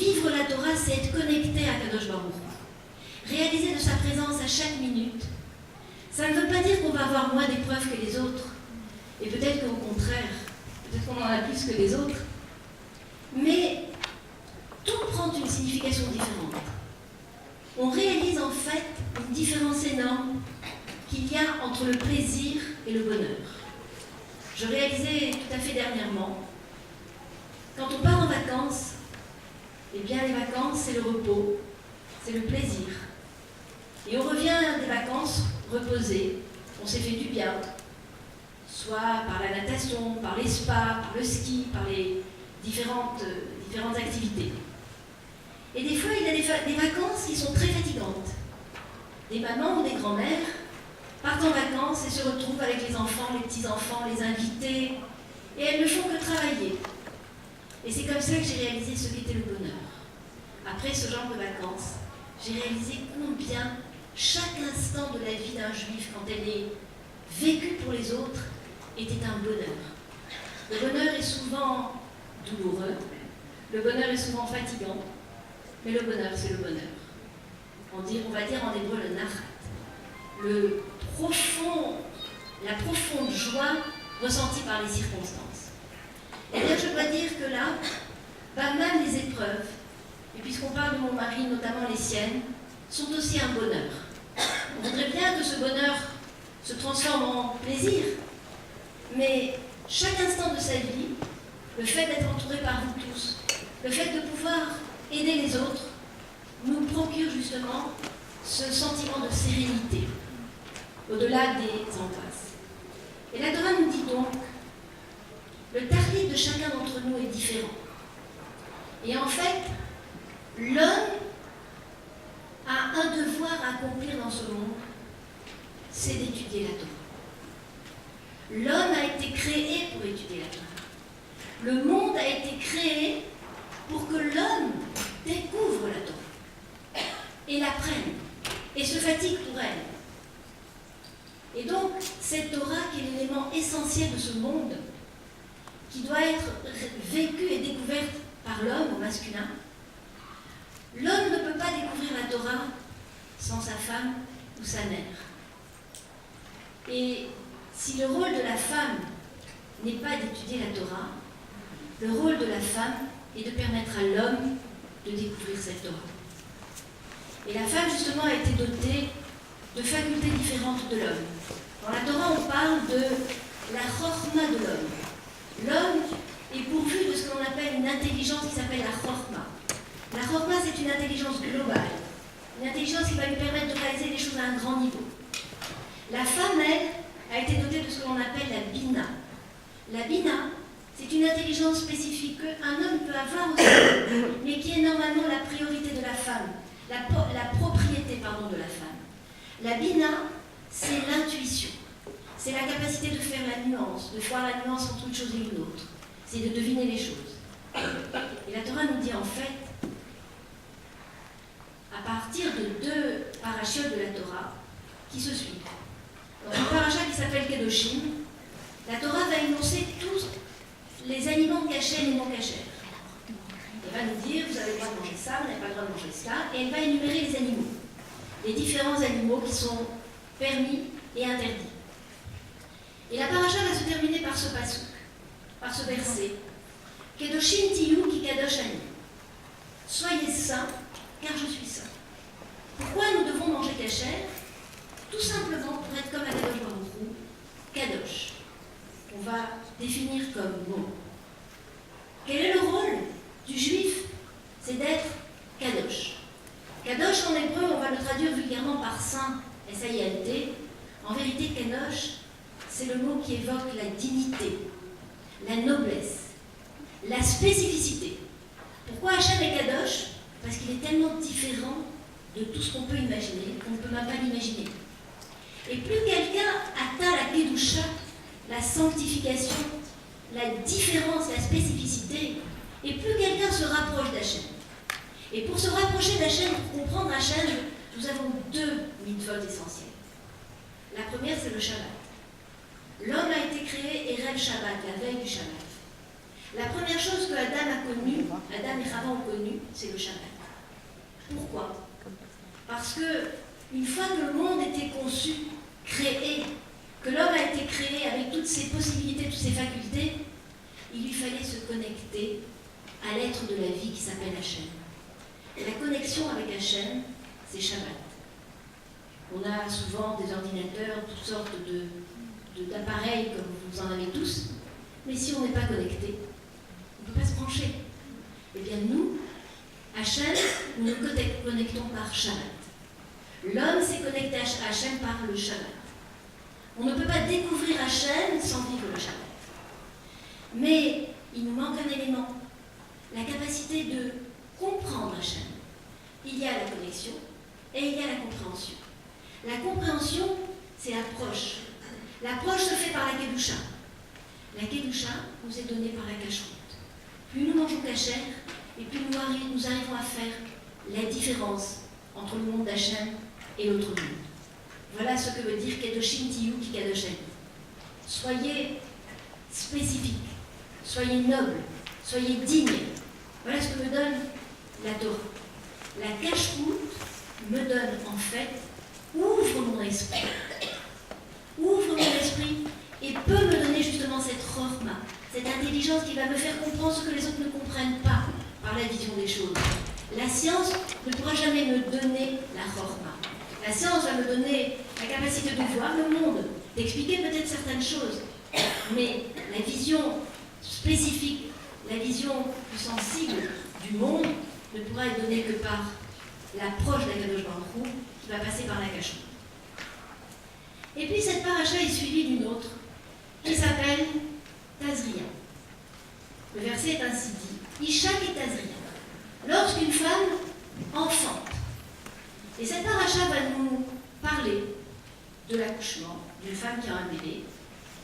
Vivre la Torah, c'est être connecté à Kadosh Baruch Hu. Réaliser de sa présence à chaque minute. Ça ne veut pas dire qu'on va avoir moins d'épreuves que les autres. Et peut-être qu'au contraire, peut-être qu'on en a plus que les autres. Mais tout prend une signification différente. On réalise en fait une différence énorme qu'il y a entre le plaisir et le bonheur. Je réalisais tout à fait dernièrement, quand on part en vacances, eh bien les vacances c'est le repos, c'est le plaisir. Et on revient des vacances reposé, on s'est fait du bien, soit par la natation, par les spas, par le ski, par les différentes activités. Et des fois, il y a des vacances qui sont très fatigantes. Des mamans ou des grands-mères partent en vacances et se retrouvent avec les enfants, les petits-enfants, les invités, et elles ne font que travailler. Et c'est comme ça que j'ai réalisé ce qu'était le bonheur. Après ce genre de vacances, j'ai réalisé combien chaque instant de la vie d'un juif, quand elle est vécue pour les autres, était un bonheur. Le bonheur est souvent douloureux, le bonheur est souvent fatigant, mais le bonheur, c'est le bonheur. On va dire en hébreu le nachat. La profonde joie ressentie par les circonstances. Et bien, je dois dire que là, même les épreuves, et puisqu'on parle de mon mari, notamment les siennes, sont aussi un bonheur. On voudrait bien que ce bonheur se transforme en plaisir, mais chaque instant de sa vie, le fait d'être entouré par vous tous, le fait de pouvoir aider les autres, nous procure justement ce sentiment de sérénité, au-delà des angoisses. Et la Torah nous dit donc, le tahlit de chacun d'entre nous est différent. Et en fait, l'homme a un devoir à accomplir dans ce monde, c'est d'étudier la Torah. L'homme a été créé pour étudier la Torah. Le monde a été créé pour que l'homme découvre la Torah et l'apprenne et se fatigue pour elle. Et donc, cette Torah qui est l'élément essentiel de ce monde, qui doit être vécue et découverte par l'homme au masculin, l'homme ne peut pas découvrir la Torah sans sa femme ou sa mère. Et si le rôle de la femme n'est pas d'étudier la Torah, le rôle de la femme est de permettre à l'homme de découvrir cette Torah. Et la femme, justement, a été dotée de facultés différentes de l'homme. Dans la Torah, on parle de la chorma de l'homme. L'homme est pourvu de ce qu'on appelle une intelligence qui s'appelle la chorma. La chorma, c'est une intelligence globale, une intelligence qui va lui permettre de réaliser les choses à un grand niveau. La femme, elle, a été dotée de ce que l'on appelle la bina. La bina, c'est une intelligence spécifique qu'un homme peut avoir aussi, mais qui est normalement la priorité de la femme, la propriété de la femme. La bina, c'est l'intuition. C'est la capacité de faire la nuance, de voir la nuance entre une chose et une autre. C'est de deviner les choses. Et la Torah nous dit en fait, à partir de 2 parachiotes de la Torah qui se suivent. Dans un parachat qui s'appelle Kedoshim, la Torah va énoncer tous les aliments cachers et non cachers. Elle va nous dire, vous avez le droit de manger ça, vous n'avez pas le droit de manger cela, et elle va énumérer les animaux. Les différents animaux qui sont permis et interdits. Et la paracha va se terminer par ce pasuk, par ce verset. Kedoshim tiyu ki kadosh ani. Soyez saints, car je suis saint. Pourquoi nous devons manger kasher? Tout simplement pour être comme Akadosh Baruch Hu, kadosh. On va définir comme mot. Quel est le rôle du juif? C'est d'être kadosh. Kadosh en hébreu, on va le traduire vulgairement par saint, S-A-I-N-T. En vérité, kadosh, c'est le mot qui évoque la dignité, la noblesse, la spécificité. Pourquoi Hachem est kadosh? Parce qu'il est tellement différent de tout ce qu'on peut imaginer, qu'on ne peut même pas l'imaginer. Et plus quelqu'un atteint la kedusha, la sanctification, la différence, la spécificité, et plus quelqu'un se rapproche d'Hachem. Et pour se rapprocher d'Hachem, pour comprendre Hachem, nous avons 2 mitzvot essentielles. La première, c'est le Shabbat. L'homme a été créé Erev Shabbat, la veille du Shabbat. La première chose que Adam a connue, Adam et Chava ont connue, c'est le Shabbat. Pourquoi? Parce que une fois que le monde était conçu, créé, que l'homme a été créé avec toutes ses possibilités, toutes ses facultés, il lui fallait se connecter à l'être de la vie qui s'appelle Hachem. Et la connexion avec Hachem, c'est Shabbat. On a souvent des ordinateurs, toutes sortes d'appareils comme vous en avez tous, mais si on n'est pas connecté, on ne peut pas se brancher. Eh bien nous, Hachem, nous nous connectons par Shabbat. L'homme s'est connecté à Hachem par le Shabbat. On ne peut pas découvrir Hachem sans vivre le Shabbat. Mais il nous manque un élément, la capacité de comprendre Hachem. Il y a la connexion et il y a la compréhension. La compréhension, c'est l'approche. L'approche se fait par la Kedusha. La Kedusha nous est donnée par la Kashrut. Plus nous mangeons kasher, et plus nous arrivons à faire la différence entre le monde d'Hachem et l'autre monde. Voilà ce que veut dire Kedoshim Tiyu Ki Kadoshem. Soyez spécifiques, soyez nobles, soyez dignes. Voilà ce que me donne la Torah. La Kashrut me donne en fait, ouvre mon esprit et peut me donner justement cette chorma, cette intelligence qui va me faire comprendre ce que les autres ne comprennent pas par la vision des choses. La science ne pourra jamais me donner la chorma. La science va me donner la capacité de voir le monde, d'expliquer peut-être certaines choses, mais la vision spécifique, la vision plus sensible du monde ne pourra être donnée que par l'approche d'Akadosh Baruch Hu qui va passer par la Kashrut. Et puis cette paracha est suivie d'une autre qui s'appelle Tazria. Le verset est ainsi dit: Isha et Tazria. Lorsqu'une femme enfante. Et cette paracha va nous parler de l'accouchement d'une femme qui a un bébé.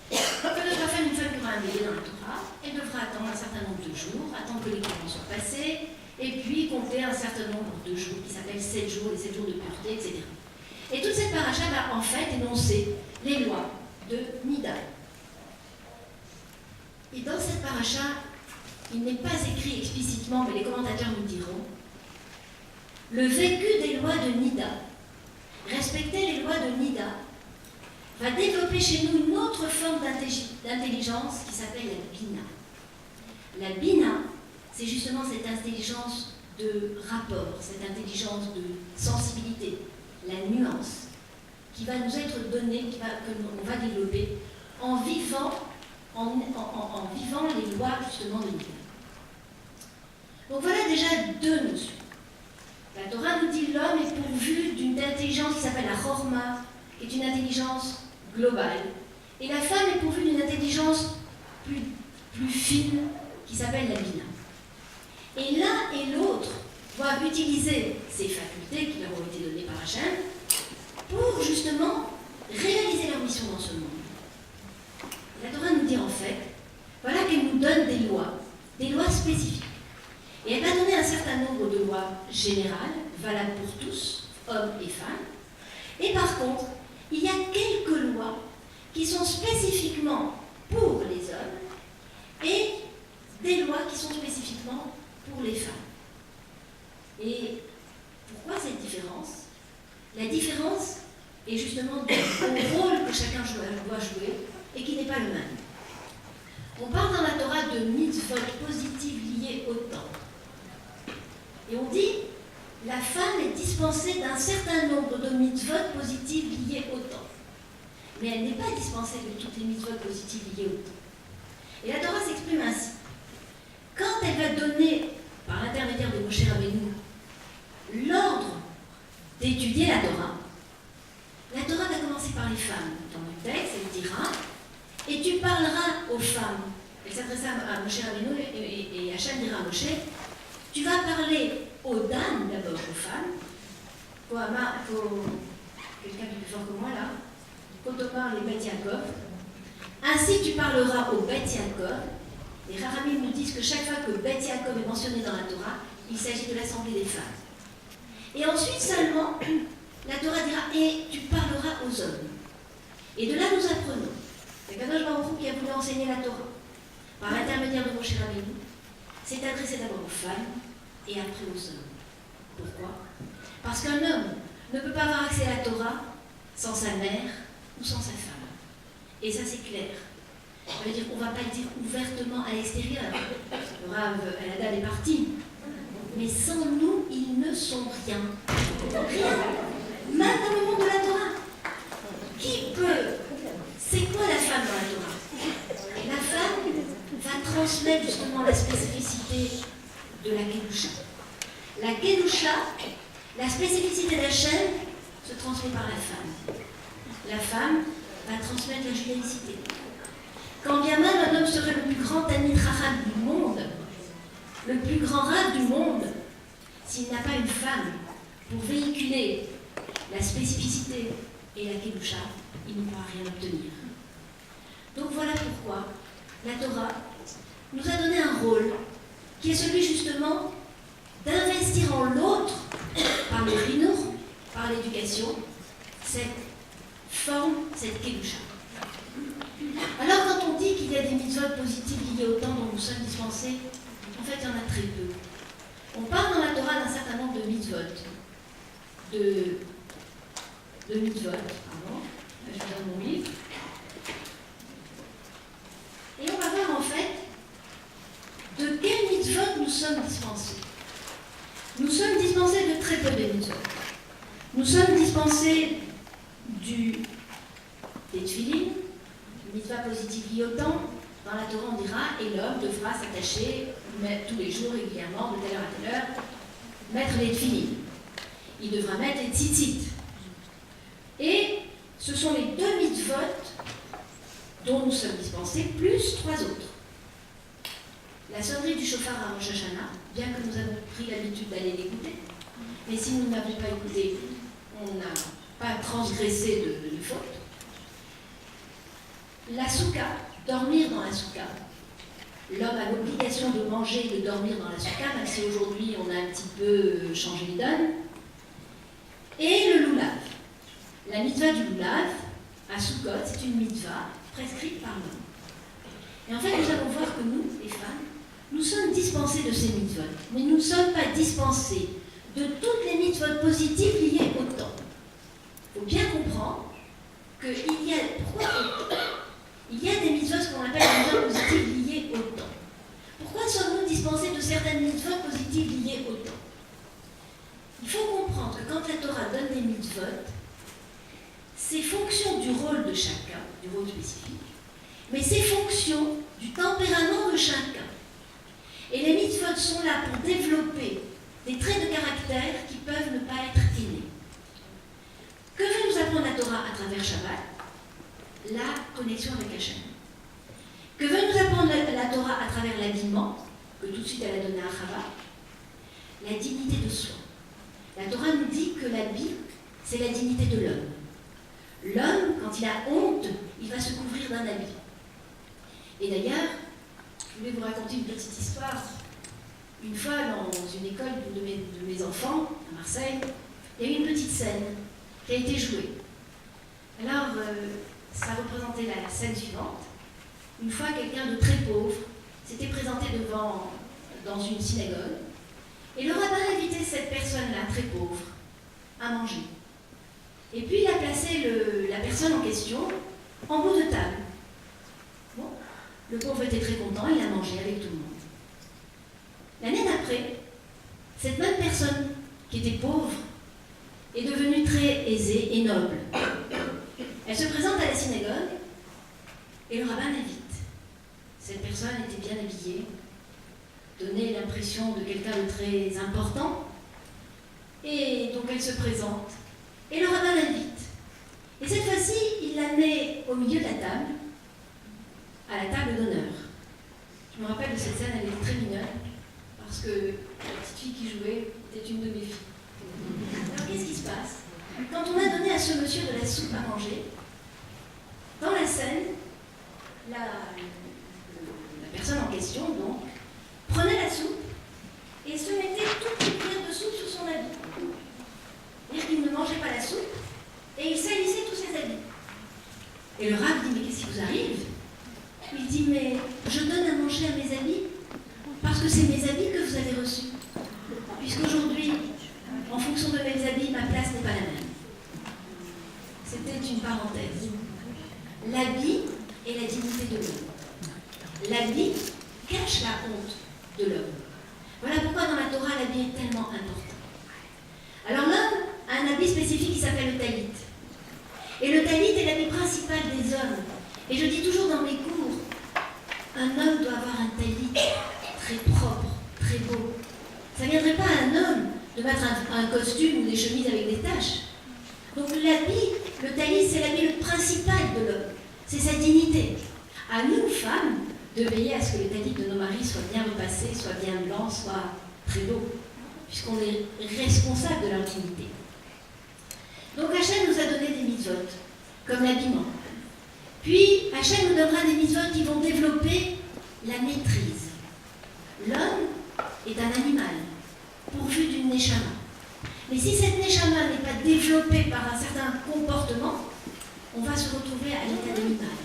Que devra faire une femme qui aura un bébé dans la Torah? Elle devra attendre un certain nombre de jours, attendre que les courants soient passés, et puis compter un certain nombre de jours qui s'appellent 7 jours, les 7 jours de pureté, etc. Et toute cette paracha va en fait énoncer les lois de Nida. Et dans cette paracha, il n'est pas écrit explicitement, mais les commentateurs nous diront, le vécu des lois de Nida, respecter les lois de Nida, va développer chez nous une autre forme d'intelligence qui s'appelle la Bina. La Bina, c'est justement cette intelligence de rapport, cette intelligence de sensibilité, la nuance, qui va nous être donnée, que l'on va développer en vivant les lois justement de Nida. Donc voilà déjà deux notions. La Torah nous dit que l'homme est pourvu d'une intelligence qui s'appelle la Chorma, qui est une intelligence globale. Et la femme est pourvue d'une intelligence plus fine, qui s'appelle la Bina. Et l'un et l'autre doivent utiliser ces facultés qui leur ont été données par Hachem pour justement réaliser leur mission dans ce monde. La Torah nous dit en fait, voilà qu'elle nous donne des lois spécifiques. Et elle va donner un certain nombre de lois générales, valables pour tous, hommes et femmes. Et par contre, il y a quelques lois qui sont spécifiquement pour les hommes et des lois qui sont spécifiquement pour les femmes. Et pourquoi cette différence? La différence est justement au rôle que chacun doit jouer et qui n'est pas le même. On parle dans la Torah de mitzvot positives liées au temps. Et on dit, la femme est dispensée d'un certain nombre de mitzvot positives liées au temps. Mais elle n'est pas dispensée de toutes les mitzvot positives liées au temps. Et la Torah s'exprime ainsi. Quand elle va donner, par l'intermédiaire de Moshe Rabbeinu, l'ordre d'étudier la Torah va commencer par les femmes. Dans le texte, elle dira, et tu parleras aux femmes. Elle s'adressa à Moshe Rabbeinu et Hachem dira à Moshe, tu vas parler aux dames d'abord, aux femmes. Quelqu'un qui est plus fort que moi là. Kotomar les Bet Yaakov. Ainsi tu parleras aux Bet Yaakov. Les Rahamim nous disent que chaque fois que Bet Yaakov est mentionné dans la Torah, il s'agit de l'assemblée des femmes. Et ensuite seulement, la Torah dira et tu parleras aux hommes. Et de là nous apprenons. C'est Kadosh Baruch Hu qui a voulu enseigner la Torah. par l'intermédiaire de Moshe Rabbeinu, s'est adressé d'abord aux femmes et après aux hommes. Pourquoi? Parce qu'un homme ne peut pas avoir accès à la Torah sans sa mère ou sans sa femme. Et ça, c'est clair. Ça veut dire qu'on ne va pas le dire ouvertement à l'extérieur. Le Rav Eldad est parti. Mais sans nous, ils ne sont rien. Rien. Même dans le monde de la Torah. Qui peut? C'est quoi la femme dans la Torah? La femme va transmettre justement la spécificité de la Kedusha. La Kedusha, la spécificité d'Hachem, se transmet par la femme. La femme va transmettre la judaïcité. Quand bien même un homme serait le plus grand Talmid Chacham du monde, le plus grand Rav du monde, s'il n'a pas une femme pour véhiculer la spécificité et la Kedusha, il ne pourra rien obtenir. Donc voilà pourquoi la Torah nous a donné un rôle qui est celui justement d'investir en l'autre, par le chinour, par l'éducation, cette forme, cette Kedusha. Alors quand on dit qu'il y a des mitzvot positives liées au temps dont nous sommes dispensés, en fait il y en a très peu. On parle dans la Torah d'un certain nombre de mitzvot, je vous donne mon livre. Et on va voir en fait de quel mitzvot nous sommes dispensés. Nous sommes dispensés de très peu de mitzvot. Nous sommes dispensés des tefilines, mitzvah positive liée au temps. Dans la Torah, on dira et l'homme devra s'attacher tous les jours régulièrement, de telle heure à telle heure, mettre les tefilines. Il devra mettre les tzitzit. Et ce sont les deux mitzvot dont nous sommes dispensés, plus trois autres. La sonnerie du chauffard à Rosh Hashanah, bien que nous avons pris l'habitude d'aller l'écouter, mais si nous n'avons pas écouté, on n'a pas transgressé de faute. La souka, dormir dans la souka. L'homme a l'obligation de manger et de dormir dans la souka, même si aujourd'hui on a un petit peu changé les donnes. Et le lulav. La mitzvah du lulav, à Sukkot, c'est une mitzvah prescrite par l'homme. Et en fait, nous allons voir que nous, les femmes, nous sommes dispensés de ces mitzvot, mais nous ne sommes pas dispensés de toutes les mitzvot positives liées au temps. Il faut bien comprendre qu'il y a des mitzvot, ce qu'on appelle des mitzvot positives liées au temps. Pourquoi sommes-nous dispensés de certaines mitzvot positives liées au temps? Il faut comprendre que quand la Torah donne des mitzvot, c'est fonction du rôle de chacun, du rôle spécifique, mais c'est fonction du tempérament de chacun. Et les mitzvot sont là pour développer des traits de caractère qui peuvent ne pas être innés. Que veut nous apprendre la Torah à travers Shabbat? La connexion avec Hachem. Que veut nous apprendre la Torah à travers l'habillement, que tout de suite elle a donné à Chava? La dignité de soi. La Torah nous dit que l'habit, c'est la dignité de l'homme. L'homme, quand il a honte, il va se couvrir d'un habit. Et d'ailleurs, je voulais vous raconter une petite histoire. Une fois, dans une école de mes enfants, à Marseille, il y a eu une petite scène qui a été jouée. Alors, ça représentait la scène suivante. Une fois, quelqu'un de très pauvre s'était présenté dans une synagogue, et le rabbin invitait cette personne-là, très pauvre, à manger. Et puis, il a placé la personne en question en bout de table. Bon, le pauvre était très content, il a mangé avec tout le monde. L'année d'après, cette même personne qui était pauvre est devenue très aisée et noble. Elle se présente à la synagogue et le rabbin l'invite. Cette personne était bien habillée, donnait l'impression de quelqu'un de très important. Et donc elle se présente. Et le rabbin l'invite. Et cette fois-ci, il la met au milieu de la table, à la table d'honneur. Je me rappelle de cette scène, elle était très mignonne, parce que la petite fille qui jouait était une de mes filles. Alors qu'est-ce qui se passe? Quand on a donné à ce monsieur de la soupe à manger, dans la scène, la personne en question, donc, prenait la soupe et se mettait toutes les cuillères de soupe sur son habit. C'est-à-dire qu'il ne mangeait pas la soupe et il salissait tous ses habits. Et le rabbin dit, mais qu'est-ce qui vous arrive? Il dit, mais je donne à manger parenthèse. L'habit est la dignité de l'homme. L'habit cache la honte de l'homme. Voilà pourquoi dans la Torah, l'habit est tellement important. Alors l'homme a un habit spécifique qui s'appelle le talit. Et le talit est l'habit principal des hommes. Et je dis toujours dans mes cours, un homme doit avoir un talit très propre, très beau. Ça ne viendrait pas à un homme de mettre un costume ou des chemises avec des taches. Donc l'habit, le talit, c'est l'habit le principal de l'homme. C'est sa dignité. À nous, femmes, de veiller à ce que le talit de nos maris soit bien repassé, soit bien blanc, soit très beau, puisqu'on est responsable de leur dignité. Donc Hachem nous a donné des mitzvot, comme l'habillement. Puis Hachem nous donnera des mitzvot qui vont développer la maîtrise. L'homme est un animal, pourvu d'une neshama. Mais si cette neshama n'est pas développée par un certain comportement, on va se retrouver à l'état d'animal.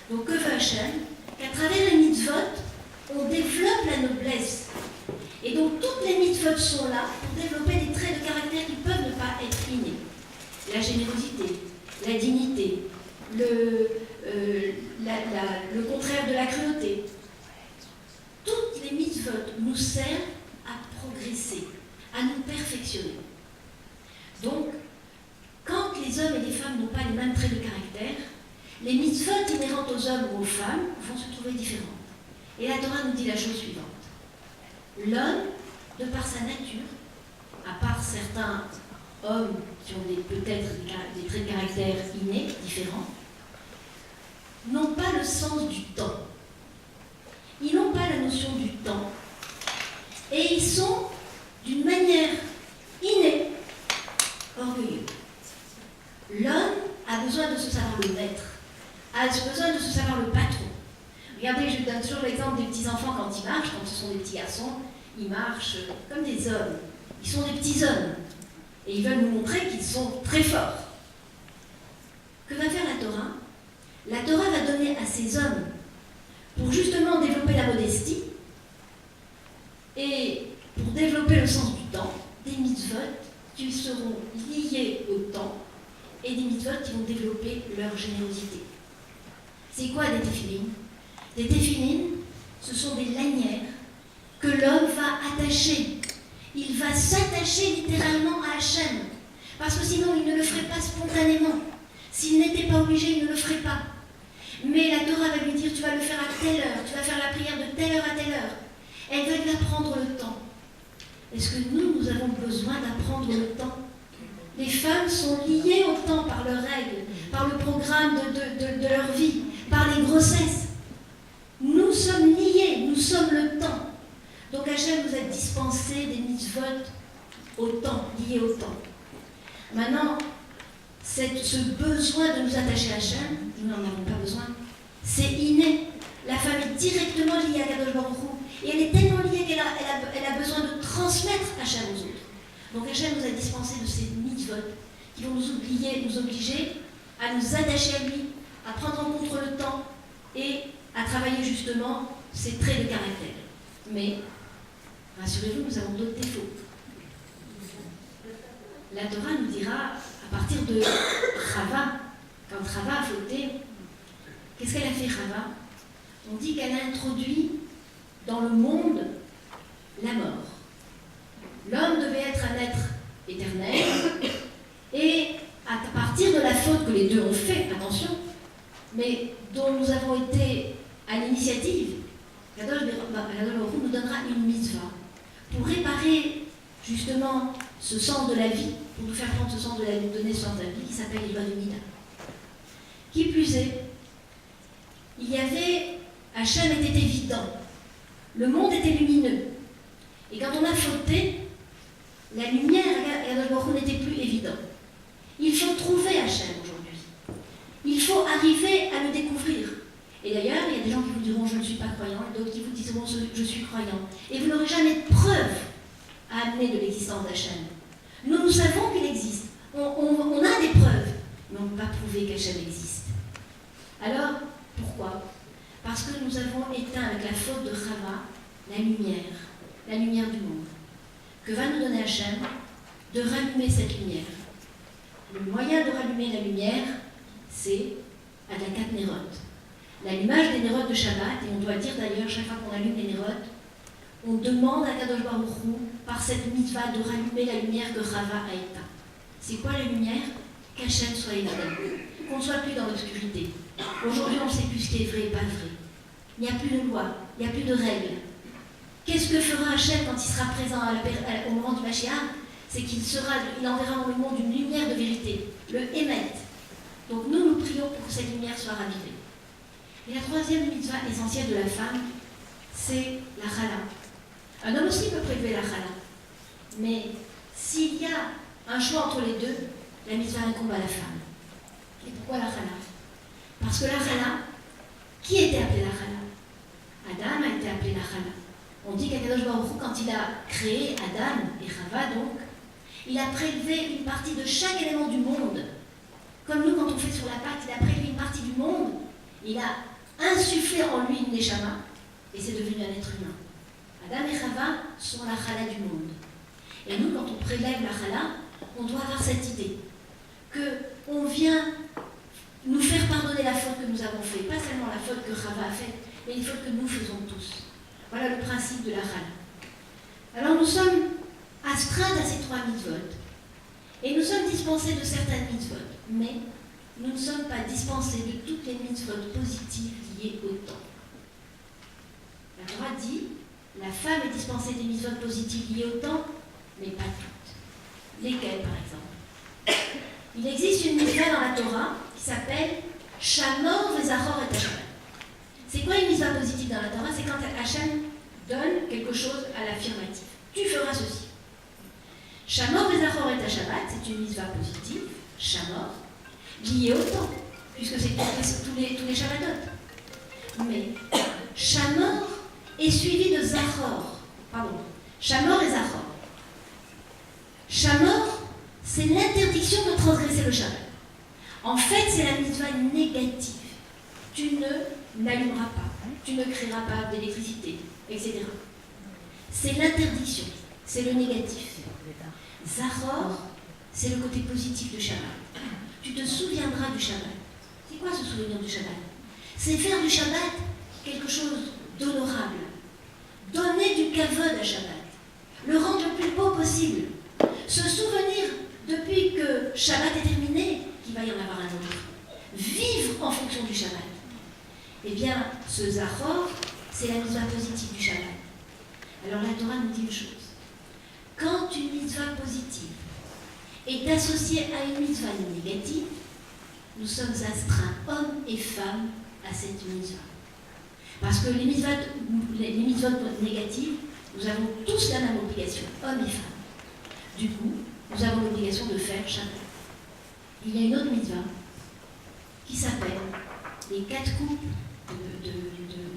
Donc que veut Hachem? Qu'à travers les mitzvot, on développe la noblesse. Et donc toutes les mitzvot sont là pour développer des traits de caractère qui peuvent ne pas être innés. La générosité, la dignité, le contraire de la cruauté. Toutes les mitzvot nous servent à progresser, à nous perfectionner. Donc, quand les hommes et les femmes n'ont pas les mêmes traits de caractère, les mitzvot inhérentes aux hommes ou aux femmes vont se trouver différentes. Et la Torah nous dit la chose suivante. L'homme, de par sa nature, à part certains hommes qui ont peut-être des traits de caractère innés, différents, n'ont pas le sens du temps. Ils n'ont pas la notion du temps. Et ils sont, d'une manière innée, orgueilleux. L'homme a besoin de se savoir le maître, a besoin de se savoir le patron. Regardez, je donne toujours l'exemple des petits-enfants quand ils marchent, quand ce sont des petits garçons, ils marchent comme des hommes. Ils sont des petits hommes. Et ils veulent nous montrer qu'ils sont très forts. Que va faire la Torah? La Torah va donner à ces hommes, pour justement développer la modestie et pour développer le sens du temps, des mitzvot qui seront liés au temps et des mitzvot qui vont développer leur générosité. C'est quoi des téphilines? Des téphilines, ce sont des lanières que l'homme va attacher. Il va s'attacher littéralement à Hachem, parce que sinon il ne le ferait pas spontanément. S'il n'était pas obligé, il ne le ferait pas. Mais la Torah va lui dire, tu vas le faire à telle heure, tu vas faire la prière de telle heure à telle heure. Elle va lui apprendre le temps. Est-ce que nous avons besoin d'apprendre le temps? Les femmes sont liées au temps par leurs règles, par le programme de leur vie, par les grossesses. Nous sommes liés, nous sommes le temps. Donc Hachem nous a dispensé des mitzvot au temps, liés au temps. Maintenant, ce besoin de nous attacher à Hachem, nous n'en avons pas besoin. C'est inné. La femme est directement liée à Kadosh Baruch Hu. Et elle est tellement liée qu'elle a besoin de transmettre Hachem aux autres. Donc Hachem nous a dispensé de ces mitzvot qui vont nous obliger à nous attacher à lui, à prendre en compte le temps et à travailler justement ces traits de caractère. Mais, rassurez-vous, nous avons d'autres défauts. La Torah nous dira, à partir de Chava, quand Chava a fauté, qu'est-ce qu'elle a fait, Chava? On dit qu'elle a introduit dans le monde la mort. L'homme devait être un être éternel, et à partir de la faute que les deux ont fait, attention, mais dont nous avons été à l'initiative, Kadosh Baruch Hu nous donnera une mitzvah pour réparer justement ce sens de la vie, pour nous faire prendre ce sens de la vie, donner ce sens de la vie qui s'appelle l'Ivanumida. Qui plus est, il y avait, Hachem était évident, le monde était lumineux, et quand on a fauté, la lumière à Kadosh Baruch Hu n'était plus évidente. Il faut trouver Hachem aujourd'hui. Il faut arriver à le découvrir. Et d'ailleurs, il y a des gens qui vous diront je ne suis pas croyant, et d'autres qui vous diront je suis croyant. Et vous n'aurez jamais de preuve à amener de l'existence d'Hachem. Nous savons qu'il existe. On a des preuves, mais on ne peut pas prouver qu'Hachem existe. Alors, pourquoi? Parce que nous avons éteint avec la faute de Chava la lumière du monde. Que va nous donner Hachem? De rallumer cette lumière. Le moyen de rallumer la lumière, c'est Adlakat Nerot. L'allumage des Nerot de Shabbat, et on doit dire d'ailleurs, chaque fois qu'on allume les Nerot, on demande à Kadosh Baruch Hu, par cette mitzvah, de rallumer la lumière que Chava a éteinte. C'est quoi la lumière? Qu'Hachem soit évident, qu'on ne soit plus dans l'obscurité. Aujourd'hui, on ne sait plus ce qui est vrai et pas vrai. Il n'y a plus de loi, il n'y a plus de règles. Qu'est-ce que fera Hachem quand il sera présent au moment du Mashiach? C'est qu'il enverra dans le monde une lumière de vérité, le Emet. Donc nous prions pour que cette lumière soit ravivée. Et la troisième mitzvah essentielle de la femme, c'est la chala. Un homme aussi peut prélever la chala. Mais s'il y a un choix entre les deux, la mitzvah incombe à la femme. Et pourquoi la chala? Parce que la chala, qui était appelé la chala? Adam a été appelé la chala. On dit qu'Akadosh Baruch Hu, quand il a créé Adam et Chava, donc, il a prélevé une partie de chaque élément du monde. Comme nous, quand on fait sur la pâte, il a prélevé une partie du monde, il a insufflé en lui une neshama, et c'est devenu un être humain. Adam et Chava sont la chala du monde. Et nous, quand on prélève la chala, on doit avoir cette idée qu'on vient nous faire pardonner la faute que nous avons faite, pas seulement la faute que Chava a faite, mais une faute que nous faisons tous. Voilà le principe de la chala. Alors nous sommes astreints à ces trois mitzvot. Et nous sommes dispensés de certaines mitzvot. Mais nous ne sommes pas dispensés de toutes les mitzvot positives liées au temps. La Torah dit, la femme est dispensée des mitzvot positives liées au temps, mais pas toutes. Lesquelles, par exemple? Il existe une mitzvah dans la Torah qui s'appelle Shamor Vezachor et Hashem. C'est quoi une mitzvah positive dans la Torah? C'est quand Hachem donne quelque chose à l'affirmatif. Tu feras ceci. Shamor Vezachor et Shabbat, c'est une mitzvah positive, Shamor, liée au temps, puisque c'est tous les Shabbatot. Mais Shamor est suivi de Zachor. Pardon. Shamor et Zachor. Shamor, c'est l'interdiction de transgresser le Shabbat. En fait, c'est la mitzvah négative. Tu n'allumeras pas, tu ne créeras pas d'électricité, etc. C'est l'interdiction, c'est le négatif. Zachor, c'est le côté positif du Shabbat. Tu te souviendras du Shabbat. C'est quoi se souvenir du Shabbat? C'est faire du Shabbat quelque chose d'honorable. Donner du kavod à Shabbat. Le rendre le plus beau possible. Se souvenir, depuis que Shabbat est terminé, qu'il va y en avoir un autre. Vivre en fonction du Shabbat. Eh bien, ce Zachor, c'est la mitzvah positive du Shabbat. Alors la Torah nous dit une chose. Quand une mitzvah positive est associée à une mitzvah négative, nous sommes astreints, hommes et femmes, à cette mitzvah. Parce que les mitzvahs négatives, nous avons tous la même obligation, hommes et femmes. Du coup, nous avons l'obligation de faire Shabbat. Il y a une autre mitzvah qui s'appelle les 4 coupes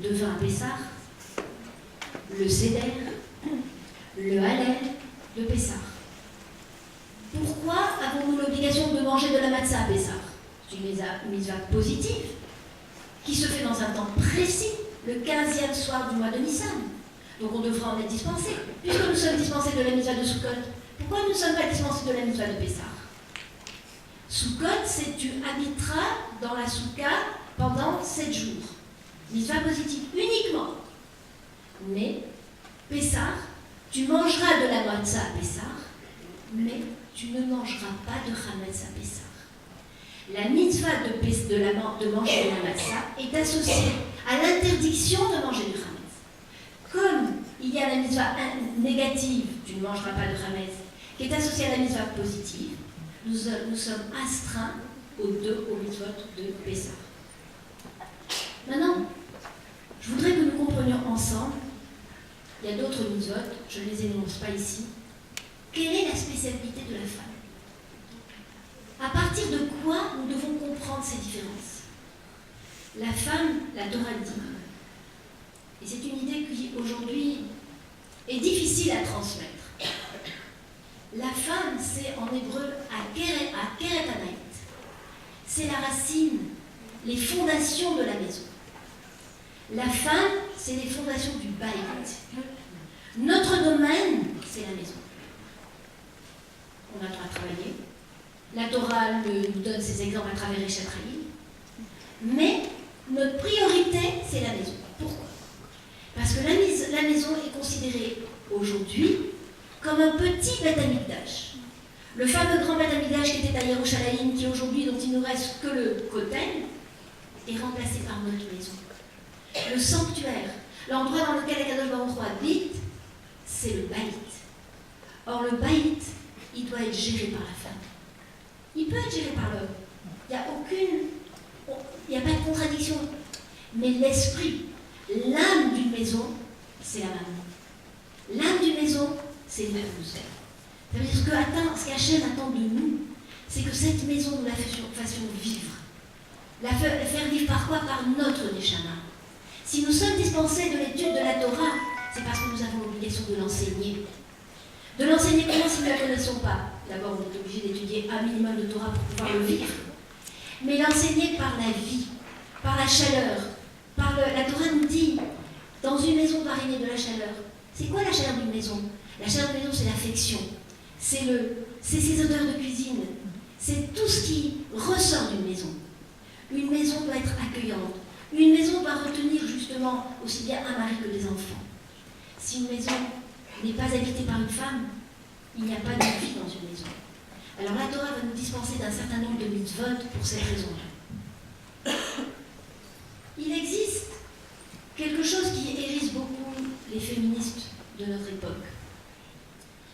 de vin Pessah, le Seder, le Hallel de Pessah. Pourquoi avons-nous l'obligation de manger de la matzah à Pessah? C'est une mitzvah positive qui se fait dans un temps précis, le 15e soir du mois de Nissan. Donc on devra en être dispensé. Puisque nous sommes dispensés de la mitzvah de Sukkot, pourquoi nous ne sommes pas dispensés de la mitzvah de Pessah? Sukkot, c'est tu habiteras dans la soukha pendant 7 jours. Mitzvah positive uniquement. Mais Pessah, tu mangeras de la matzah à Pessah, mais tu ne mangeras pas de chametz à Pessah. La mitzvah de manger de la matzah est associée à l'interdiction de manger du chametz. Comme il y a la mitzvah négative, tu ne mangeras pas de chametz, qui est associée à la mitzvah positive, nous sommes astreints aux mitzvot de Pessah. Maintenant, je voudrais que nous comprenions ensemble, il y a d'autres mitzvot, je ne les énonce pas ici, quelle est la spécialité de la femme? À partir de quoi nous devons comprendre ces différences? La femme, la Torah dit, et c'est une idée qui aujourd'hui est difficile à transmettre. La femme, c'est en hébreu Akeret Anait. C'est la racine, les fondations de la maison. La femme, c'est les fondations du Baït. Notre domaine, c'est la maison. On a le droit de travailler. La Torah nous donne ces exemples à travers Eshet Chayil. Mais notre priorité, c'est la maison. Pourquoi? Parce que la maison est considérée aujourd'hui comme un petit Beth Amikdash. Le fameux grand Beth Amikdash qui était à Yerushalayim, qui aujourd'hui, dont il ne nous reste que le Kotel, est remplacé par notre maison. Le sanctuaire, l'endroit dans lequel Akadosh Baruch Hu habite, c'est le Baït. Or, le Baït, il doit être géré par la femme. Il peut être géré par l'homme. Il n'y a pas de contradiction. Mais l'esprit, l'âme d'une maison, c'est la maman. L'âme d'une maison, c'est l'épouse. Ça veut dire ce qu'Hachem attend de nous, c'est que cette maison, nous la fassions vivre. La faire vivre par quoi? Par notre Neshama. Si nous sommes dispensés de l'étude de la Torah, c'est parce que nous avons l'obligation de l'enseigner. De l'enseigner comment si nous ne la connaissons pas? D'abord, on est obligé d'étudier un minimum de Torah pour pouvoir le vivre. Mais l'enseigner par la vie, par la chaleur. La Torah nous dit, dans une maison doit régner de la chaleur. C'est quoi la chaleur d'une maison? La chaleur d'une maison, c'est l'affection. C'est ces odeurs de cuisine. C'est tout ce qui ressort d'une maison. Une maison doit être accueillante. Une maison doit retenir justement aussi bien un mari que des enfants. Si une maison n'est pas habitée par une femme, il n'y a pas de vie dans une maison. Alors la Torah va nous dispenser d'un certain nombre de mitzvot pour cette raison-là. Il existe quelque chose qui hérisse beaucoup les féministes de notre époque.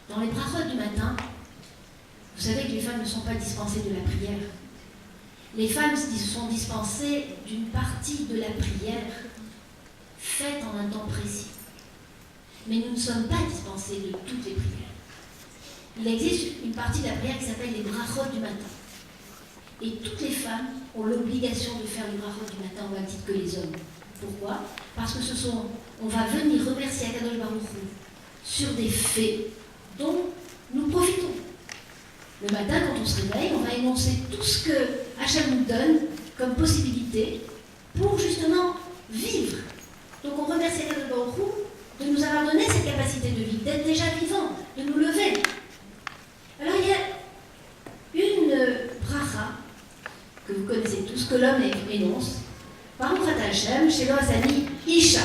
Dans les brachot du matin, vous savez que les femmes ne sont pas dispensées de la prière. Les femmes sont dispensées d'une partie de la prière faite en un temps précis. Mais nous ne sommes pas dispensés de toutes les prières. Il existe une partie de la prière qui s'appelle les brachot du matin. Et toutes les femmes ont l'obligation de faire les brachot du matin au même titre que les hommes. Pourquoi? Parce que on va venir remercier Akadosh Baruch Hu sur des faits dont nous profitons. Le matin, quand on se réveille, on va énoncer tout ce que Hachem nous donne comme possibilité pour justement vivre. Donc on remercie Akadosh Baruch Hu de nous avoir donné cette capacité de vivre, d'être déjà vivant, de nous lever. Alors il y a une bracha que vous connaissez tous, que l'homme énonce. Baruch Ata Hashem, Shelo Asani Isha.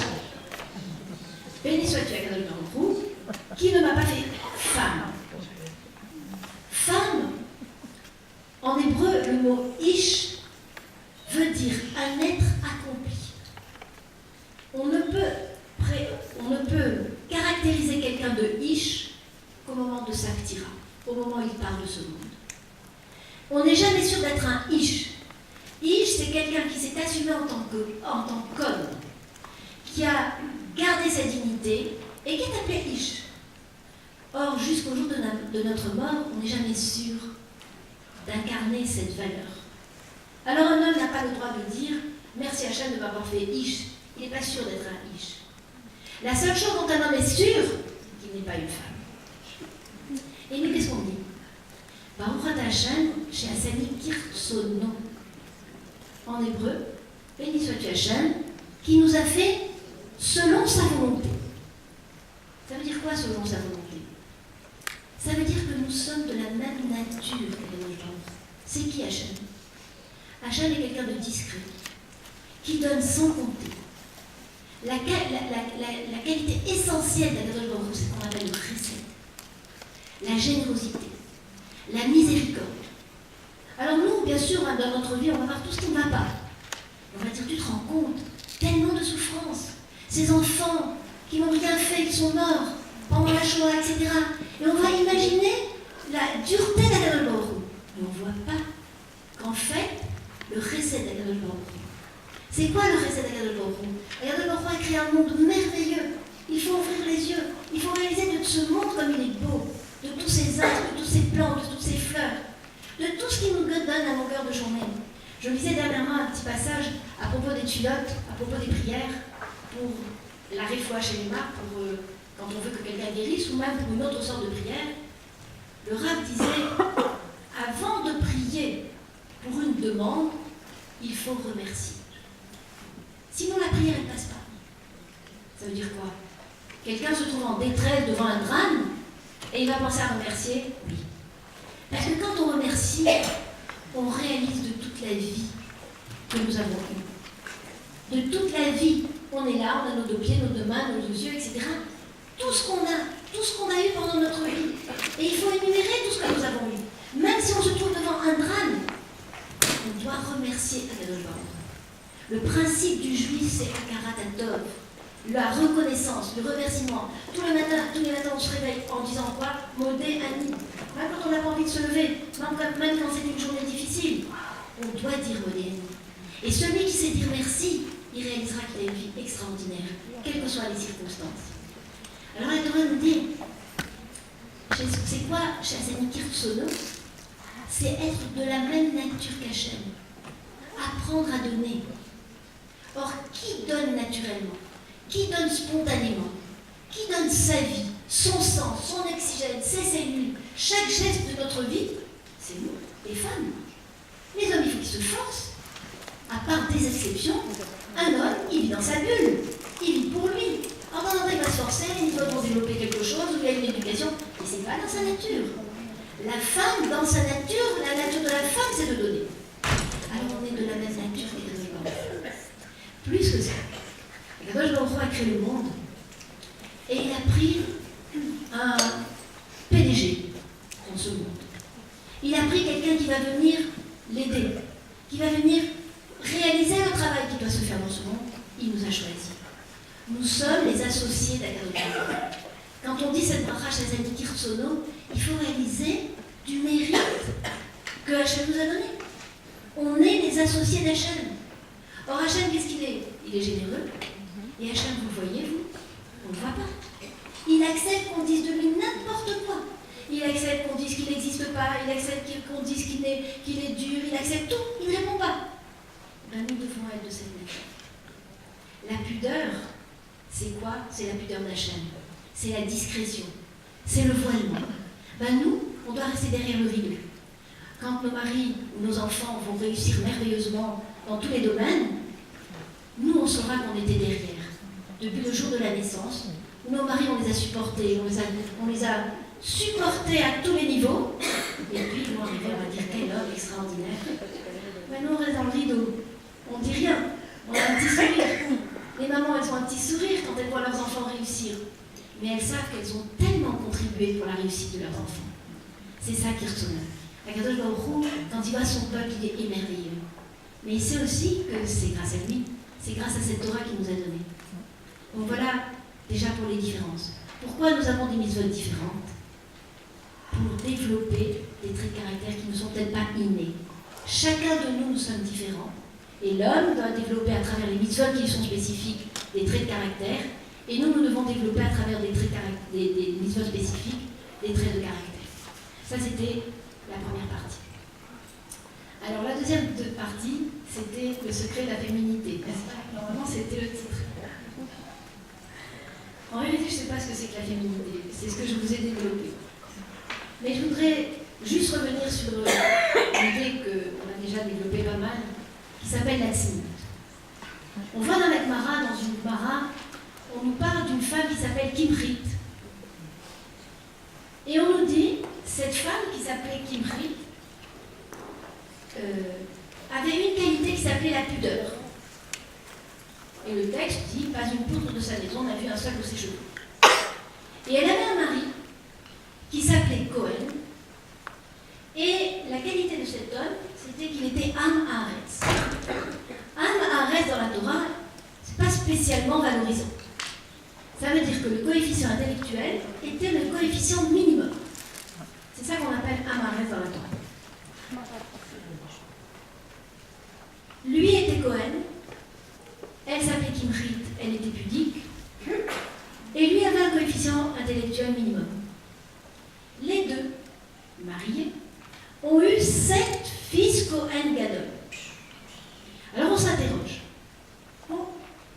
Béni sois-tu Akadosh Baruch Hu, qui ne m'a pas fait femme. Femme, en hébreu, le mot ish veut dire un être accompli. On ne peut caractériser quelqu'un de ish qu'au moment de sa ktira, au moment où il part de ce monde. On n'est jamais sûr d'être un ish. Ish, c'est quelqu'un qui s'est assumé en tant qu'homme, qui a gardé sa dignité et qui est appelé ish. Or, jusqu'au jour de notre mort, on n'est jamais sûr d'incarner cette valeur. Alors un homme n'a pas le droit de dire « Merci Hachem de m'avoir fait Ish ». Il n'est pas sûr d'être un Ish. La seule chose dont un homme est sûr, c'est qu'il n'est pas une femme. Et nous, qu'est-ce qu'on dit? Baruch Ata Hashem, chez Asani Kirtsono. En hébreu, béni sois-tu Hachem, qui nous a fait selon sa volonté. Ça veut dire quoi selon sa volonté? Ça veut dire que nous sommes de la même nature que les gens. C'est qui Hachem? Hachem est quelqu'un de discret, qui donne sans compter. La qualité essentielle d'Akadosh Baruch Hu, c'est ce qu'on appelle le chesed, la générosité, la miséricorde. Alors nous, bien sûr, dans notre vie, on va voir tout ce qui ne va pas. On va dire, tu te rends compte, tellement de souffrances. Ces enfants qui n'ont rien fait, ils sont morts pendant la Shoah, etc. Et on va imaginer la dureté d'Akadosh Baruch Hu. Mais on ne voit pas qu'en fait, le chesed d'Akadosh Baruch Hu. C'est quoi le chesed d'Akadosh Baruch Hu? Akadosh Baruch Hu a créé un monde merveilleux. Il faut ouvrir les yeux. Il faut réaliser de ce monde comme il est beau. De tous ces arbres, de toutes ces plantes, de toutes ces fleurs. De tout ce qui nous donne à longueur de journée. Je lisais dernièrement un petit passage à propos des tulotes, à propos des prières, pour la réfoua chez les marques, pour quand on veut que quelqu'un guérisse, ou même pour une autre sorte de prière. Le Rav disait, avant de prier pour une demande, il faut remercier. Sinon la prière ne passe pas. Ça veut dire quoi? Quelqu'un se trouve en détresse devant un drame, et il va penser à remercier? Oui. Parce que quand on remercie, on réalise de toute la vie que nous avons eue. De toute la vie, on est là, on a nos deux pieds, nos deux mains, nos deux yeux, etc. Tout ce qu'on a eu pendant notre vie. Et il faut énumérer tout ce que nous avons eu. Même si on se trouve devant un drame, on doit remercier Akadosh Baruch. Le principe du juif, c'est Hakarat Tov, la reconnaissance, le remerciement. Tous les matins, on se réveille en disant quoi? Modé Ani. Même quand on n'a pas envie de se lever, même quand c'est une journée difficile, on doit dire Modé Ani. Et celui qui sait dire merci, il réalisera qu'il a une vie extraordinaire, quelles que soient les circonstances. Alors la Torah nous dit, c'est quoi Shazani Kirtsono? C'est être de la même nature qu'Hachem. Apprendre à donner. Or, qui donne naturellement? Qui donne spontanément? Qui donne sa vie, son sang, son oxygène, ses cellules, chaque geste de notre vie? C'est nous, les femmes. Les hommes, il faut qu'ils se forcent. À part des exceptions, un homme, il vit dans sa bulle. Il vit pour lui. En temps il va se forcer, il doit développer quelque chose, ou il a une éducation, mais c'est pas dans sa nature. La femme, dans sa nature, la nature de la femme, c'est de donner. Alors on est de la même nature qu'Akadosh Baruch. Plus que ça. Akadosh Baruch a créé le monde, et il a pris un PDG dans ce monde. Il a pris quelqu'un qui va venir l'aider, qui va venir réaliser le travail qui doit se faire dans ce monde. Il nous a choisis. Nous sommes les associés d'Akadosh Baruch. Quand on dit cette bracha Shazani Kirtsono, il faut réaliser du mérite que Hachem nous a donné. On est les associés d'Hachem. Or Hachem, qu'est-ce qu'il est? Il est généreux. Et Hachem, vous le voyez, vous? On ne le voit pas. Il accepte qu'on dise de lui n'importe quoi. Il accepte qu'on dise qu'il n'existe pas. Il accepte qu'on dise qu'il est dur. Il accepte tout. Il ne répond pas. Ben, nous devons être de cette nature. La pudeur, c'est quoi? C'est la pudeur d'Hachem. C'est la discrétion, c'est le voilement. Ben nous, on doit rester derrière le rideau. Quand nos maris ou nos enfants vont réussir merveilleusement dans tous les domaines, nous, on saura qu'on était derrière. Depuis le jour de la naissance, nos maris, on les a supportés, on les a supportés à tous les niveaux, et puis ils vont arriver, on va dire quel homme extraordinaire. Ben nous, on reste dans le rideau, on ne dit rien, on a un petit sourire. Les mamans, elles ont un petit sourire quand elles voient leurs enfants réussir. Mais elles savent qu'elles ont tellement contribué pour la réussite de leurs enfants. C'est ça qui retourne. Akadosh Baruch Hu, quand il voit son peuple, il est émerveillé. Mais il sait aussi que c'est grâce à lui, c'est grâce à cette Torah qu'il nous a donné. Donc voilà, déjà pour les différences. Pourquoi nous avons des mitzvot différentes? Pour développer des traits de caractère qui ne sont peut-être pas innés. Chacun de nous sommes différents. Et l'homme doit développer à travers les mitzvot qui sont spécifiques des traits de caractère. Et nous devons développer à travers des mitzvot spécifiques, des traits de caractère. Ça, c'était la première partie. Alors, la deuxième partie, c'était le secret de la féminité. Normalement, c'était le titre. En réalité, je ne sais pas ce que c'est que la féminité. C'est ce que je vous ai développé. Mais je voudrais juste revenir sur l'idée qu'on a déjà développée pas mal, qui s'appelle la tzniut. On voit dans la Gemara, dans une Gemara, on nous parle d'une femme qui s'appelle Kimrit. Et on nous dit, cette femme qui s'appelait Kimrit avait une qualité qui s'appelait la pudeur. Et le texte dit, pas une poutre de sa maison n'a vu un seul de ses cheveux. Et elle avait un mari qui s'appelait Cohen. Et la qualité de cet homme, c'était qu'il était Am Haaretz. Am Haaretz dans la Torah, c'est pas spécialement valorisant. Ça veut dire que le coefficient intellectuel était le coefficient minimum. C'est ça qu'on appelle Am Haaretz dans la Torah. Lui était Cohen, elle s'appelait Kimrit, elle était pudique, et lui avait un coefficient intellectuel minimum. Les deux, mariés, ont eu 7 fils Cohen Gadol. Alors on s'interroge. Bon,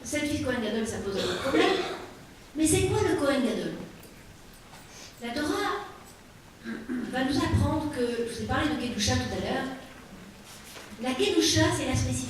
7 fils Cohen Gadol, ça pose un problème. Mais c'est quoi le Cohen Gadol? La Torah va nous apprendre que, je vous ai parlé de Kedusha tout à l'heure, la Kedusha, c'est la spécificité.